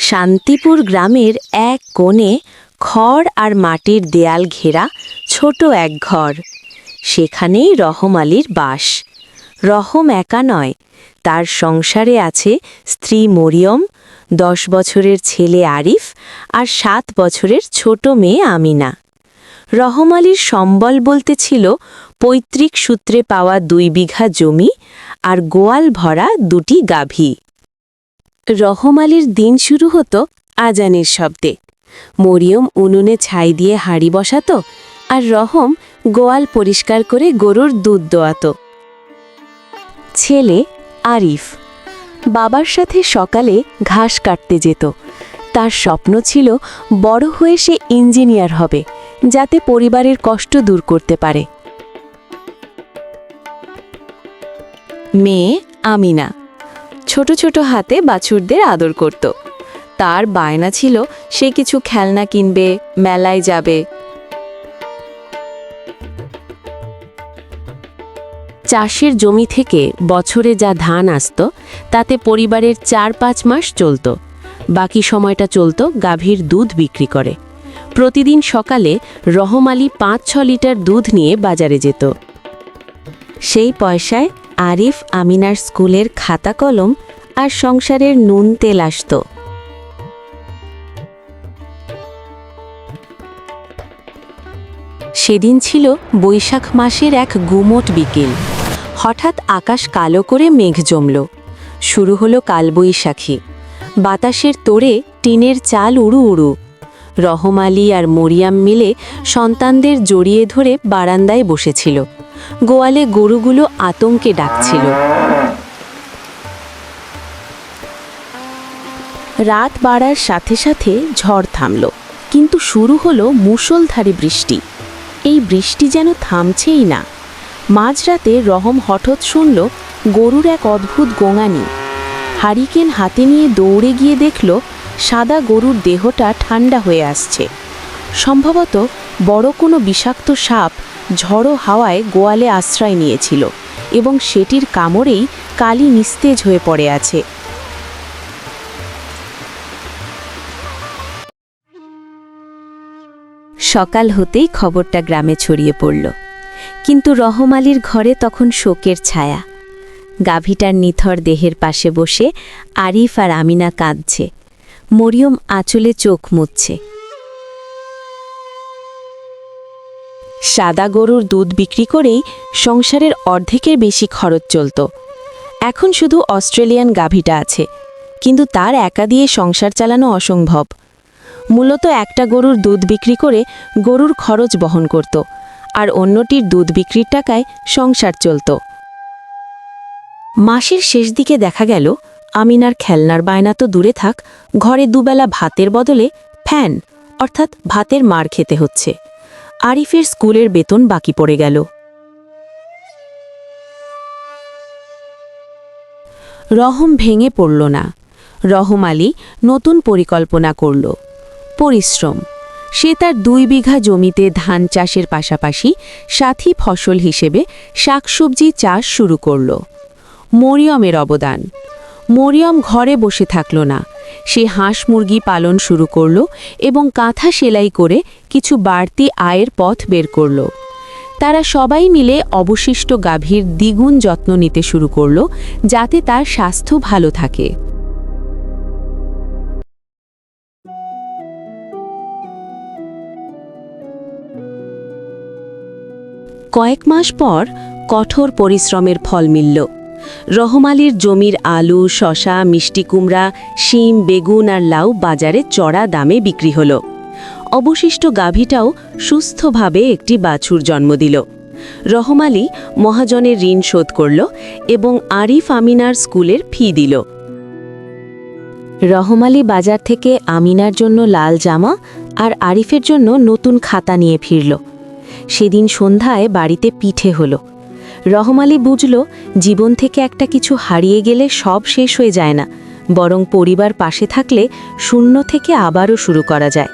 শান্তিপুর গ্রামের এক কোণে খড় আর মাটির দেয়াল ঘেরা ছোট এক ঘর। সেখানেই রহম আলীর বাস। রহম একা নয়, তার সংসারে আছে স্ত্রী মরিয়ম, 10 বছরের ছেলে আরিফ আর 7 বছরের ছোট মেয়ে আমিনা। রহম আলীর সম্বল বলতে ছিল পৈতৃক সূত্রে পাওয়া 2 বিঘা জমি আর গোয়াল ভরা 2টি গাভী। রহম আলীর দিন শুরু হতো আজানের শব্দে। মরিয়ম উনুনে ছাই দিয়ে হাঁড়ি বসাতো আর রহম গোয়াল পরিষ্কার করে গরুর দুধ দোয়াত। ছেলে আরিফ বাবার সাথে সকালে ঘাস কাটতে যেত। তার স্বপ্ন ছিল বড় হয়ে সে ইঞ্জিনিয়ার হবে, যাতে পরিবারের কষ্ট দূর করতে পারে। মেয়ে আমিনা ছোট ছোট হাতে বাছুরদের আদর করত। তার বায়না ছিল সে কিছু খেলনা কিনবে, মেলায় যাবে। চাষের জমি থেকে বছরে যা ধান আসত তাতে পরিবারের 4-5 মাস চলত। বাকি সময়টা চলত গাভীর দুধ বিক্রি করে। প্রতিদিন সকালে রহম আলী 5-6 লিটার দুধ নিয়ে বাজারে যেত। সেই পয়সায় আরিফ আমিনার স্কুলের খাতা কলম আর সংসারের নুন তেল আসত। সেদিন ছিল বৈশাখ মাসের এক গুমোট বিকেল। হঠাৎ আকাশ কালো করে মেঘ জমল। শুরু হলো কালবৈশাখী। বাতাসের তোড়ে টিনের চাল উড়ু উড়ু। রহম আলী আর মরিয়াম মিলে সন্তানদের জড়িয়ে ধরে বারান্দায় বসেছিল। গোয়ালে গরুগুলো আতঙ্কে ডাকছিল। রাত বাড়ার সাথে সাথে ঝড় থামল, কিন্তু শুরু হলো মুষলধারে বৃষ্টি। এই বৃষ্টি যেন থামছেই না। মাঝরাতে রহম হঠাৎ শুনল গরুর এক অদ্ভুত গোঙানি। হারিকেন হাতে নিয়ে দৌড়ে গিয়ে দেখল সাদা গরুর দেহটা ঠান্ডা হয়ে আসছে। সম্ভবত বড় কোনো বিষাক্ত সাপ ঝড়ো হাওয়ায় গোয়ালে আশ্রয় নিয়েছিল এবং সেটির কামড়েই কালি নিস্তেজ হয়ে পড়ে আছে। সকাল হতেই খবরটা গ্রামে ছড়িয়ে পড়ল, কিন্তু রহম আলীর ঘরে তখন শোকের ছায়া। গাভীটার নিথর দেহের পাশে বসে আরিফ আর আমিনা কাঁদছে। মরিয়ম আঁচলে চোখ মুছছে। সাদা গরুর দুধ বিক্রি করেই সংসারের অর্ধেকের বেশি খরচ চলত। এখন শুধু অস্ট্রেলিয়ান গাভীটা আছে, কিন্তু তার একা দিয়ে সংসার চালানো অসম্ভব। মূলত একটা গরুর দুধ বিক্রি করে গরুর খরচ বহন করত, আর অন্যটির দুধ বিক্রির টাকায় সংসার চলত। মাসের শেষ দিকে দেখা গেল আমিনার খেলনার বায়না তো দূরে থাক, ঘরে দুবেলা ভাতের বদলে ফ্যান অর্থাৎ ভাতের মার খেতে হচ্ছে। আরিফের স্কুলের বেতন বাকি পড়ে গেল। রহম ভেঙে পড়ল না। রহম আলী নতুন পরিকল্পনা করল। পরিশ্রম। সে তার 2 বিঘা জমিতে ধান চাষের পাশাপাশি সাথী ফসল হিসেবে শাকসবজি চাষ শুরু করল। মরিয়মের অবদান। মরিয়ম ঘরে বসে থাকল না। সে হাঁস মুরগি পালন শুরু করল এবং কাঁথা সেলাই করে কিছু বাড়তি আয়ের পথ বের করল। তারা সবাই মিলে অবশিষ্ট গাভীর দ্বিগুণ যত্ন নিতে শুরু করল, যাতে তার স্বাস্থ্য ভালো থাকে। কয়েক মাস পর কঠোর পরিশ্রমের ফল মিলল। রহম আলীর জমির আলু, শশা, মিষ্টি কুমড়া, শিম, বেগুন আর লাউ বাজারে চড়া দামে বিক্রি হল। অবশিষ্ট গাভীটাও সুস্থভাবে একটি বাছুর জন্ম দিল। রহম আলী মহাজনের ঋণ শোধ করল এবং আরিফ আমিনার স্কুলের ফি দিল। রহম আলী বাজার থেকে আমিনার জন্য লাল জামা আর আরিফের জন্য নতুন খাতা নিয়ে ফিরল। সেদিন সন্ধ্যায় বাড়িতে পিঠে হলো। রহম আলী বুঝল, জীবন থেকে একটা কিছু হারিয়ে গেলে সব শেষ হয়ে যায় না, বরং পরিবার পাশে থাকলে শূন্য থেকে আবারও শুরু করা যায়।